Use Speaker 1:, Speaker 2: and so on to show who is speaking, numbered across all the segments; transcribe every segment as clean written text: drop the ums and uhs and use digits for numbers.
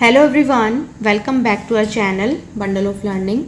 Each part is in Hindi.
Speaker 1: Hello everyone, welcome back to our channel bundle of learning.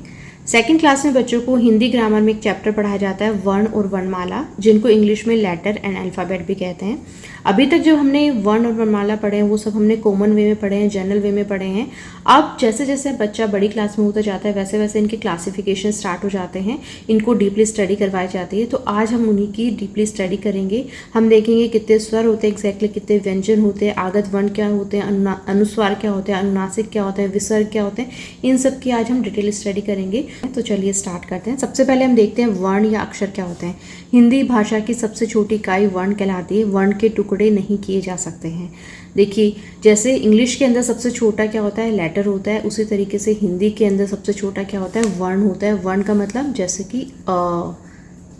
Speaker 1: Second class में बच्चों को हिंदी ग्रामर में एक चैप्टर पढ़ाया जाता है वर्ण और वर्णमाला, जिनको इंग्लिश में लेटर एंड अल्फ़ाबेट भी कहते हैं। अभी तक जो हमने वर्ण और वर्णमाला पढ़े हैं वो सब हमने कॉमन वे में पढ़े हैं, जनरल वे में पढ़े हैं। अब जैसे जैसे बच्चा बड़ी क्लास में होता जाता है वैसे वैसे इनके क्लासिफिकेशन स्टार्ट हो जाते हैं, इनको डीपली स्टडी करवाई जाती है। तो आज हम उन्हीं की डीपली स्टडी करेंगे। हम देखेंगे कितने स्वर होते हैं, एग्जैक्टली कितने व्यंजन होते हैं, आगत वर्ण क्या होते हैं, अनुस्वार क्या होते हैं, अनुनासिक क्या होते हैं, विसर्ग क्या होते हैं, इन सब की आज हम डिटेल स्टडी करेंगे। तो चलिए स्टार्ट करते हैं। सबसे पहले हम देखते हैं वर्ण या अक्षर क्या होते हैं। हिंदी भाषा की सबसे छोटी इकाई वर्ण कहलाती है। वर्ण के टुकड़े नहीं किए जा सकते हैं। देखिए, जैसे इंग्लिश के अंदर सबसे छोटा क्या होता है, लेटर होता है, उसी तरीके से हिंदी के अंदर सबसे छोटा क्या होता है, वर्ण होता है। वर्ण का मतलब जैसे कि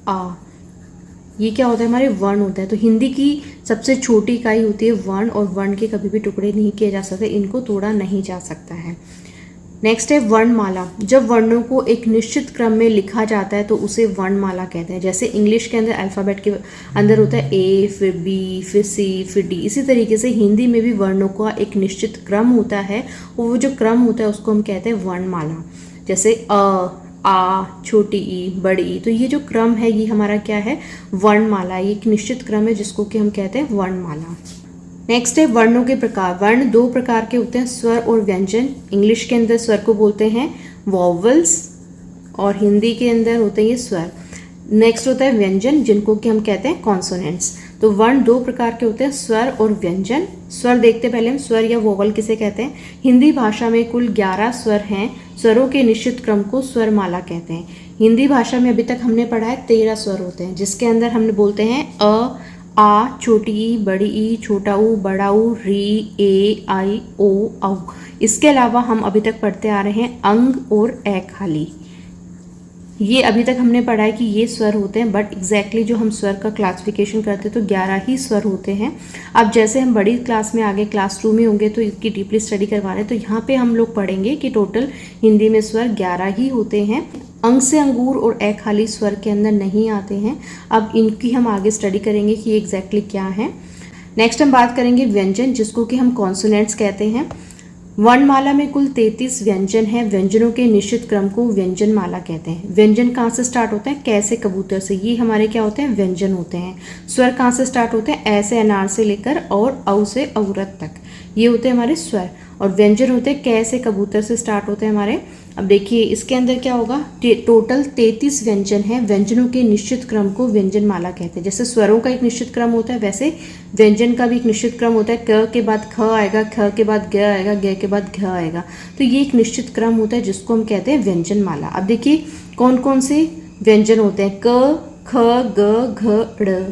Speaker 1: आ, ये क्या होता है, हमारे वर्ण होता है। तो हिंदी की सबसे छोटी इकाई होती है वर्ण, और वर्ण के कभी भी टुकड़े नहीं किए जा सकते, इनको तोड़ा नहीं जा सकता है। नेक्स्ट है वर्णमाला। जब वर्णों को एक निश्चित क्रम में लिखा जाता है तो उसे वर्णमाला कहते हैं। जैसे इंग्लिश के अंदर अल्फ़ाबेट के अंदर होता है ए, फिर बी, फिर सी, फिर डी, इसी तरीके से हिंदी में भी वर्णों का एक निश्चित क्रम होता है, और वो जो क्रम होता है उसको हम कहते हैं वर्णमाला। जैसे आ, छोटी ई, बड़ी ई, तो ये जो क्रम है ये हमारा क्या है, वर्णमाला। ये एक निश्चित क्रम है जिसको कि हम कहते हैं वर्णमाला। नेक्स्ट है वर्णों के प्रकार। वर्ण दो प्रकार के होते हैं, स्वर और व्यंजन। इंग्लिश के अंदर स्वर को बोलते हैं वॉवल्स, और हिंदी के अंदर होते हैं ये स्वर। नेक्स्ट होता है व्यंजन, जिनको कि हम कहते हैं कॉन्सोनेंट्स। तो वर्ण दो प्रकार के होते हैं, स्वर और व्यंजन। स्वर देखते पहले हम, स्वर या वोवल किसे कहते हैं। हिंदी भाषा में कुल 11 स्वर हैं। स्वरों के निश्चित क्रम को स्वरमाला कहते हैं। हिंदी भाषा में अभी तक हमने पढ़ा है 13 स्वर होते हैं, जिसके अंदर हमने बोलते हैं अ, आ, छोटी ई, बड़ी ई, छोटा ऊ, बड़ा ऊ, री, ए, आई, ओ, औ। इसके अलावा हम अभी तक पढ़ते आ रहे हैं अंग और ए खाली। ये अभी तक हमने पढ़ा है कि ये स्वर होते हैं, बट एग्जैक्टली जो हम स्वर का क्लासिफिकेशन करते हैं तो 11 ही स्वर होते हैं। अब जैसे हम बड़ी क्लास में आगे क्लास 2 में होंगे तो इसकी डीपली स्टडी करवा रहे हैं, तो यहाँ पे हम लोग पढ़ेंगे कि टोटल हिंदी में स्वर 11 ही होते हैं। अंग से अंगूर और ए खाली स्वर के अंदर नहीं आते हैं। अब इनकी हम आगे स्टडी करेंगे कि ये एग्जैक्टली क्या है। नेक्स्ट हम बात करेंगे व्यंजन, जिसको कि हम कॉन्सोनेंट्स कहते हैं। वर्णमाला में कुल 33 व्यंजन हैं। व्यंजनों के निश्चित क्रम को व्यंजन माला कहते हैं। व्यंजन कहाँ से स्टार्ट होते हैं, कैसे कबूतर से, ये हमारे क्या होते हैं, व्यंजन होते हैं। स्वर कहाँ से स्टार्ट होते हैं, ऐसे अनार से लेकर और औ से औरत तक, ये होते हैं हमारे स्वर। और व्यंजन होते हैं कैसे कबूतर से स्टार्ट होते हैं हमारे। अब देखिए इसके अंदर क्या होगा, टोटल 33 व्यंजन हैं। व्यंजनों के निश्चित क्रम को व्यंजन माला कहते हैं। जैसे स्वरों का एक निश्चित क्रम होता है, वैसे व्यंजन का भी एक निश्चित क्रम होता है। क के बाद ख आएगा, ख के बाद ग आएगा, ग के बाद घ आएगा। तो ये एक निश्चित क्रम होता है जिसको हम कहते हैं व्यंजन माला। अब देखिए कौन कौन से व्यंजन होते हैं, क, ख, ग, घ, ड़,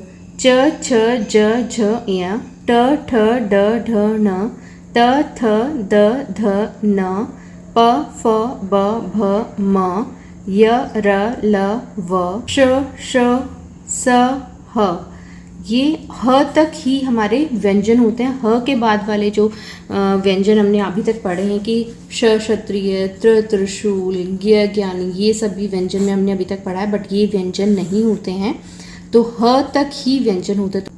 Speaker 1: च, छ, ज, झ, ञ, ट, ठ, ड, ढ, ण, त, थ, द, ध, न, प, फ, ब, भ, म, य, र, ल, व, श, श, स, ह। ये ह तक ही हमारे व्यंजन होते हैं। ह के बाद वाले जो व्यंजन हमने अभी तक पढ़े हैं कि श क्षत्रिय, त्रिशूल, ज्ञ ज्ञानी, ये सभी व्यंजन में हमने अभी तक पढ़ा है, बट ये व्यंजन नहीं होते हैं। तो ह तक ही व्यंजन होते हैं।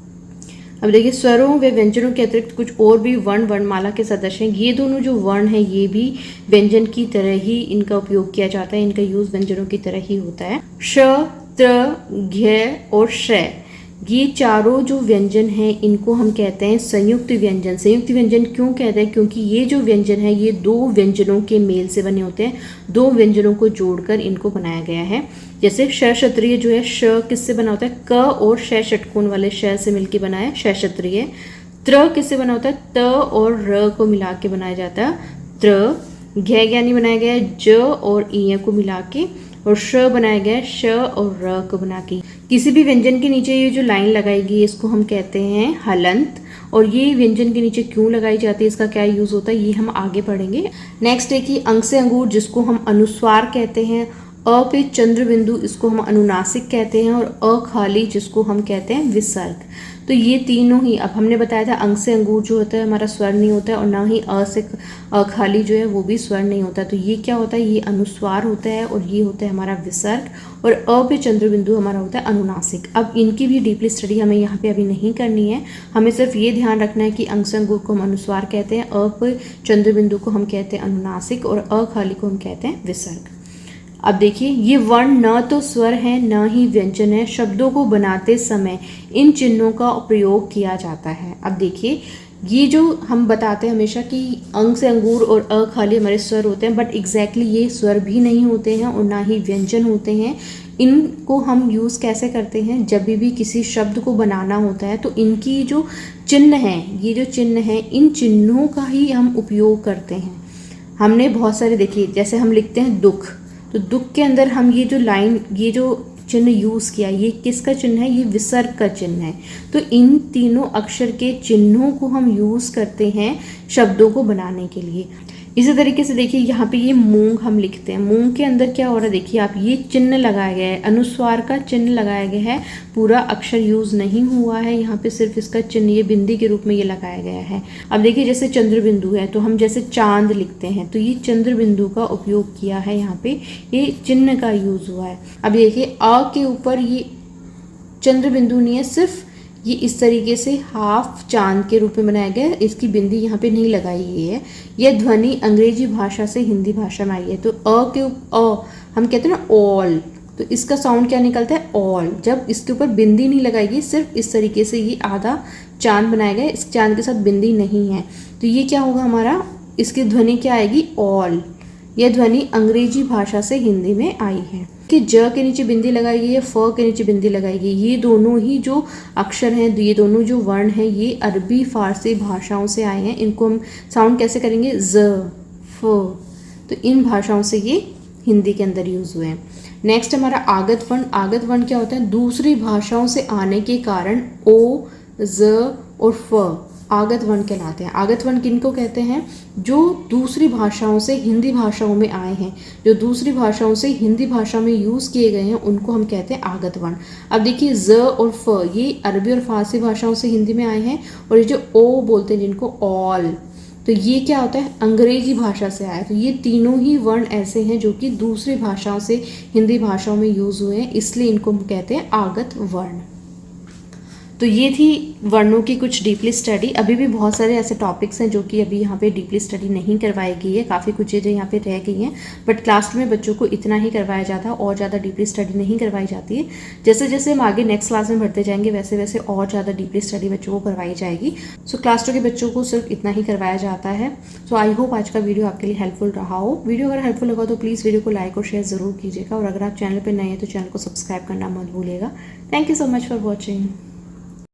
Speaker 1: अब देखिए स्वरों व व्यंजनों के अतिरिक्त कुछ और भी वर्ण वर्णमाला के सदस्य हैं। ये दोनों जो वर्ण हैं ये भी व्यंजन की तरह ही इनका उपयोग किया जाता है, इनका यूज व्यंजनों की तरह ही होता है। श, त्र, घ और श, ये चारों जो व्यंजन हैं इनको हम कहते हैं संयुक्त व्यंजन। संयुक्त व्यंजन क्यों कहते हैं, क्योंकि ये जो व्यंजन है ये दो व्यंजनों के मेल से बने होते हैं। दो व्यंजनों को जोड़कर इनको बनाया गया है। जैसे श क्षत्रिय जो है, श किससे बना होता है, क और श षटकोण वाले श से मिलकर बना है श क्षत्रिय। त्र किससे बना होता है, त और र को मिला के बनाया जाता है त्र। घ ज्ञानी बनाया गया है ज और इ को मिला के, और श बनाया गया है श और र को बना के। किसी भी व्यंजन के नीचे ये जो लाइन लगाएगी इसको हम कहते हैं हलंत। और ये व्यंजन के नीचे क्यों लगाई जाती है, इसका क्या यूज होता है, ये हम आगे पढ़ेंगे। नेक्स्ट है कि अंग से अंगूर, जिसको हम अनुस्वार कहते हैं। अ पे चंद्र बिंदु, इसको हम अनुनासिक कहते हैं। और अ खाली, जिसको हम कहते हैं विसर्ग। तो ये तीनों ही, अब हमने बताया था अंग से अंगूर जो होता है हमारा स्वर नहीं होता है, और ना ही अ से खाली जो है वो भी स्वर नहीं होता। तो ये क्या होता है, ये अनुस्वार होता है, और ये होता है हमारा विसर्ग, और अ पे चंद्र बिंदु हमारा होता है अनुनासिक। अब इनकी भी डीपली स्टडी हमें यहाँ पे अभी नहीं करनी है, हमें सिर्फ ये ध्यान रखना है कि अंग से अंगूर को हम अनुस्वार कहते हैं, अ पे चंद्र बिंदु को हम कहते हैं अनुनासिक, और अ खाली को हम कहते हैं विसर्ग। अब देखिए, ये वर्ण न तो स्वर है न ही व्यंजन है, शब्दों को बनाते समय इन चिन्हों का प्रयोग किया जाता है। अब देखिए, ये जो हम बताते हैं हमेशा कि अंग से अंगूर और अ खाली हमारे स्वर होते हैं, बट एग्जैक्टली ये स्वर भी नहीं होते हैं और ना ही व्यंजन होते हैं। इनको हम यूज़ कैसे करते हैं, जब भी किसी शब्द को बनाना होता है तो इनकी जो चिन्ह हैं, ये जो चिन्ह हैं, इन चिन्हों का ही हम उपयोग करते हैं। हमने बहुत सारे, देखिए जैसे हम लिखते हैं दुख, तो दुख के अंदर हम ये जो लाइन, ये जो चिन्ह यूज़ किया, ये किसका चिन्ह है, ये विसर्ग का चिन्ह है। तो इन तीनों अक्षर के चिन्हों को हम यूज़ करते हैं शब्दों को बनाने के लिए। इसी तरीके से देखिए, यहाँ पे ये मूंग हम लिखते हैं, मूंग के अंदर क्या हो रहा है, देखिए आप, ये चिन्ह लगाया गया है, अनुस्वार का चिन्ह लगाया गया है, पूरा अक्षर यूज़ नहीं हुआ है, यहाँ पे सिर्फ इसका चिन्ह, ये बिंदी के रूप में ये लगाया गया है। अब देखिए, जैसे चंद्र बिंदु है, तो हम जैसे चांद लिखते हैं, तो ये चंद्र बिंदु का उपयोग किया है, यहाँ पे ये चिन्ह का यूज़ हुआ है। अब देखिए, अ के ऊपर ये चंद्र बिंदु नहीं है, सिर्फ ये इस तरीके से हाफ चांद के रूप में बनाया गया है, इसकी बिंदी यहाँ पे नहीं लगाई गई है। यह ध्वनि अंग्रेजी भाषा से हिंदी भाषा में आई है। तो अ के हम कहते हैं ना ऑल, तो इसका साउंड क्या निकलता है, ऑल। जब इसके ऊपर बिंदी नहीं लगाएगी, सिर्फ इस तरीके से ये आधा चांद बनाया गया है, इस चांद के साथ बिंदी नहीं है, तो ये क्या होगा हमारा, इसकी ध्वनि क्या आएगी, ऑल। यह ध्वनि अंग्रेजी भाषा से हिंदी में आई है। कि ज के नीचे बिंदी लगाई गई है, फ के नीचे बिंदी लगाई गई, ये दोनों ही जो अक्षर हैं, ये दोनों जो वर्ण हैं, ये अरबी फारसी भाषाओं से आए हैं। इनको हम साउंड कैसे करेंगे, ज, फ, तो इन भाषाओं से ये हिंदी के अंदर यूज़ हुए हैं। नेक्स्ट हमारा आगत वर्ण। आगत वर्ण क्या होता है, दूसरी भाषाओं से आने के कारण ओ, ज और फ आगत वर्ण कहलाते हैं। आगत वर्ण किनको कहते हैं, जो दूसरी भाषाओं से हिंदी भाषाओं में आए हैं, जो दूसरी भाषाओं से हिंदी भाषा में यूज़ किए गए हैं, उनको हम कहते हैं आगत वर्ण। अब देखिए, ज और फ ये अरबी और फारसी भाषाओं से हिंदी में आए हैं, और ये जो ओ बोलते हैं जिनको, ऑल, तो ये क्या होता है, अंग्रेजी भाषा से आया। तो ये तीनों ही वर्ण ऐसे हैं जो कि दूसरी भाषाओं से हिंदी भाषाओं में यूज़ हुए हैं, इसलिए इनको हम कहते हैं आगत वर्ण। तो ये थी वर्णों की कुछ डीपली स्टडी। अभी भी बहुत सारे ऐसे टॉपिक्स हैं जो कि अभी यहाँ पे डीपली स्टडी नहीं करवाई गई है, काफ़ी कुछ चीज़ें यहाँ पे रह गई हैं, बट क्लास में बच्चों को इतना ही करवाया जाता है, और ज़्यादा डीपली स्टडी नहीं करवाई जाती है। जैसे जैसे हम आगे नेक्स्ट क्लास में बढ़ते जाएंगे, वैसे वैसे और ज़्यादा डीपली स्टडी बच्चों को करवाई जाएगी। सो क्लास 2 के बच्चों को सिर्फ इतना ही करवाया जाता है। सो आई होप आज का वीडियो आपके लिए हेल्पफुल रहा हो। वीडियो अगर हेल्पफुल होगा तो प्लीज़ वीडियो को लाइक और शेयर ज़रूर कीजिएगा, और अगर आप चैनल पर नए हैं तो चैनल को सब्सक्राइब करना मत भूलिएगा। Thank you so much for watching.